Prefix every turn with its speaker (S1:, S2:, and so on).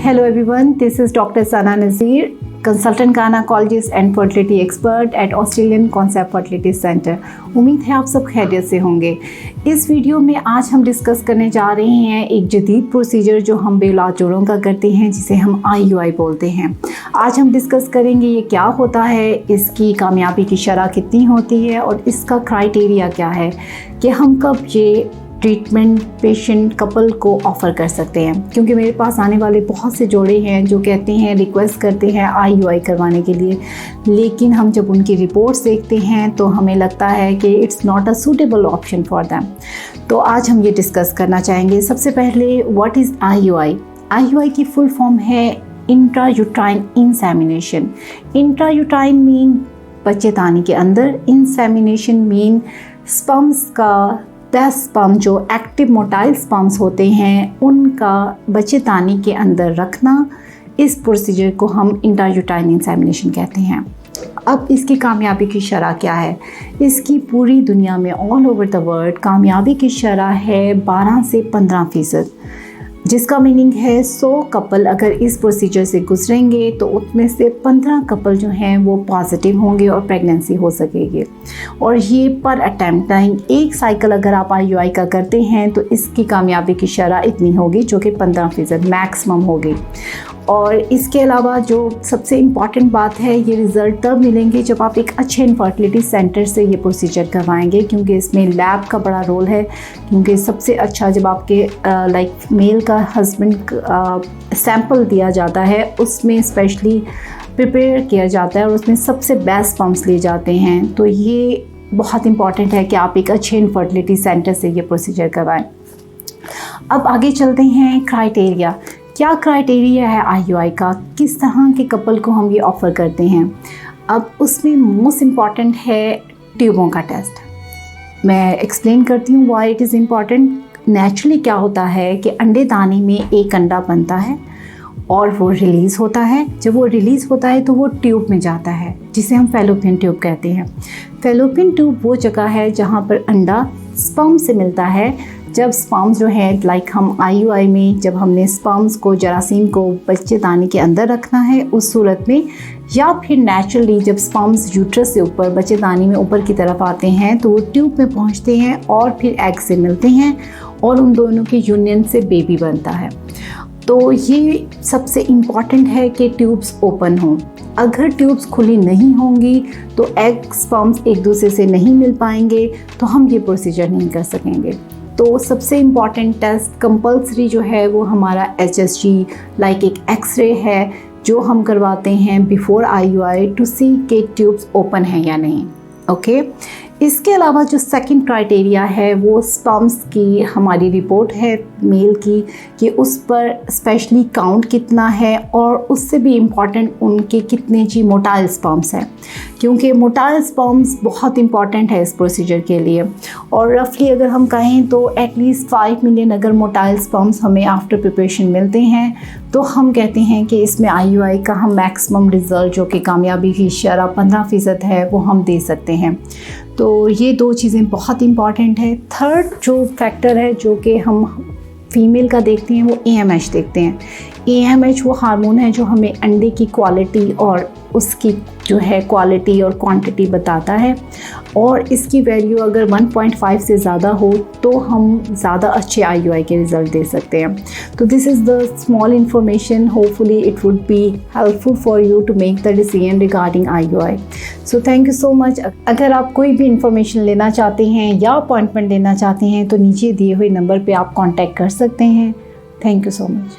S1: Hello everyone, this is Dr. Sana Nazir, consultant gynaecologist and fertility expert at Australian concept fertility centre. उम्मीद है आप सब खैरियत से होंगे। इस वीडियो में आज हम डिस्कस करने जा रहे हैं एक जदीद प्रोसीजर जो हम बेऔलाद जोड़ों का करते हैं, जिसे हम IUI बोलते हैं। आज हम डिस्कस करेंगे ये क्या होता है, इसकी कामयाबी की शरह कितनी होती है और इसका क्राइटेरिया क्या है कि हम कब ये ट्रीटमेंट पेशेंट कपल को ऑफ़र कर सकते हैं। क्योंकि मेरे पास आने वाले बहुत से जोड़े हैं जो कहते हैं, रिक्वेस्ट करते हैं IUI करवाने के लिए, लेकिन हम जब उनकी रिपोर्ट्स देखते हैं तो हमें लगता है कि it's not a suitable option for them. तो आज हम ये डिस्कस करना चाहेंगे। सबसे पहले व्हाट इज़ IUI? IUI की फुल फॉर्म है इंट्रायूट्राइन इंसेमिनेशन। इंट्रायूट्राइन मीन बच्चेदानी के अंदर, इंसेमिनेशन मीन स्पर्म्स का 10 स्पर्म जो एक्टिव मोटाइल स्पर्म्स होते हैं उनका बच्चेदानी के अंदर रखना। इस प्रोसीजर को हम इंट्रायूट्राइन इंसेमिनेशन कहते हैं। अब इसकी कामयाबी की शरह क्या है? इसकी पूरी दुनिया में ऑल ओवर द वर्ल्ड कामयाबी की शरह है 12 से 15%, जिसका मीनिंग है 100 कपल अगर इस प्रोसीजर से गुजरेंगे तो उसमें से 15 कपल जो हैं वो पॉजिटिव होंगे और प्रेगनेंसी हो सकेगी। और ये पर अटैम्प्ट टाइम, एक साइकिल अगर आप IUI का करते हैं तो इसकी कामयाबी की शरह इतनी होगी जो कि 15% मैक्सिमम होगी। और इसके अलावा जो सबसे इम्पॉर्टेंट बात है, ये रिज़ल्ट तब मिलेंगे जब आप एक अच्छे इनफर्टिलिटी सेंटर से ये प्रोसीजर करवाएंगे, क्योंकि इसमें लैब का बड़ा रोल है। क्योंकि सबसे अच्छा जब आपके लाइक मेल का हस्बैंड सैंपल दिया जाता है, उसमें स्पेशली प्रिपेयर किया जाता है और उसमें सबसे बेस्ट स्पर्म्स लिए जाते हैं। तो ये बहुत इम्पॉर्टेंट है कि आप एक अच्छे इनफर्टिलिटी सेंटर से ये प्रोसीजर करवाएं। अब आगे चलते हैं क्राइटेरिया। क्या क्राइटेरिया है IUI का, किस तरह के कपल को हम ये ऑफ़र करते हैं? अब उसमें मोस्ट इम्पॉर्टेंट है ट्यूबों का टेस्ट। मैं एक्सप्लेन करती हूँ why it is important. Naturally क्या होता है कि अंडे दानी में एक अंडा बनता है और वो रिलीज़ होता है। जब वो रिलीज़ होता है तो वो ट्यूब में जाता है, जिसे हम फैलोपियन ट्यूब कहते हैं। फैलोपियन ट्यूब वो जगह है जहाँ पर अंडा स्पर्म से मिलता है। जब स्पर्म्स जो है लाइक हम IUI में जब हमने स्पर्म्स को, जरासीम को बच्चेदानी के अंदर रखना है उस सूरत में, या फिर नेचुरली जब स्पर्म्स यूट्रस से ऊपर बच्चेदानी में ऊपर की तरफ आते हैं तो वो ट्यूब में पहुंचते हैं और फिर एग से मिलते हैं और उन दोनों के यूनियन से बेबी बनता है। तो ये सबसे इम्पॉर्टेंट है कि ट्यूब्स ओपन हों। अगर ट्यूब्स खुली नहीं होंगी तो एग स्पर्म्स एक दूसरे से नहीं मिल पाएंगे, तो हम ये प्रोसीजर नहीं कर सकेंगे। तो सबसे इम्पॉर्टेंट टेस्ट कंपल्सरी जो है वो हमारा HSG लाइक एक एक्सरे है जो हम करवाते हैं बिफोर IUI टू सी के ट्यूब्स ओपन हैं या नहीं। ओके इसके अलावा जो सेकंड क्राइटेरिया है वो स्पर्म्स की हमारी रिपोर्ट है मेल की, कि उस पर स्पेशली काउंट कितना है और उससे भी इम्पॉर्टेंट उनके कितने जी मोटाइल स्पर्म्स हैं, क्योंकि मोटाइल स्पर्म्स बहुत इम्पॉर्टेंट है इस प्रोसीजर के लिए। और रफली अगर हम कहें तो एटलीस्ट 5 मिलियन अगर मोटाइल स्पर्म्स हमें आफ्टर प्रिपरेशन मिलते हैं तो हम कहते हैं कि इसमें IUI का हम मैक्सिमम रिज़ल्ट जो कि कामयाबी की शरह 15% है वो हम दे सकते हैं। तो ये दो चीज़ें बहुत इम्पॉर्टेंट है। थर्ड जो फैक्टर है जो कि हम फीमेल का देखते हैं वो AMH देखते हैं। AMH वो हार्मोन है जो हमें अंडे की क्वालिटी और उसकी जो है क्वालिटी और क्वांटिटी बताता है, और इसकी वैल्यू अगर 1.5 से ज़्यादा हो तो हम ज़्यादा अच्छे IUI के रिज़ल्ट दे सकते हैं। तो this is the small information, hopefully it would be helpful for you to make the decision regarding IUI। So thank you so much. अगर आप कोई भी इन्फॉर्मेशन लेना चाहते हैं या अपॉइंटमेंट लेना चाहते हैं तो नीचे दिए हुए नंबर पर आप कॉन्टैक्ट कर सकते हैं। Thank you so much.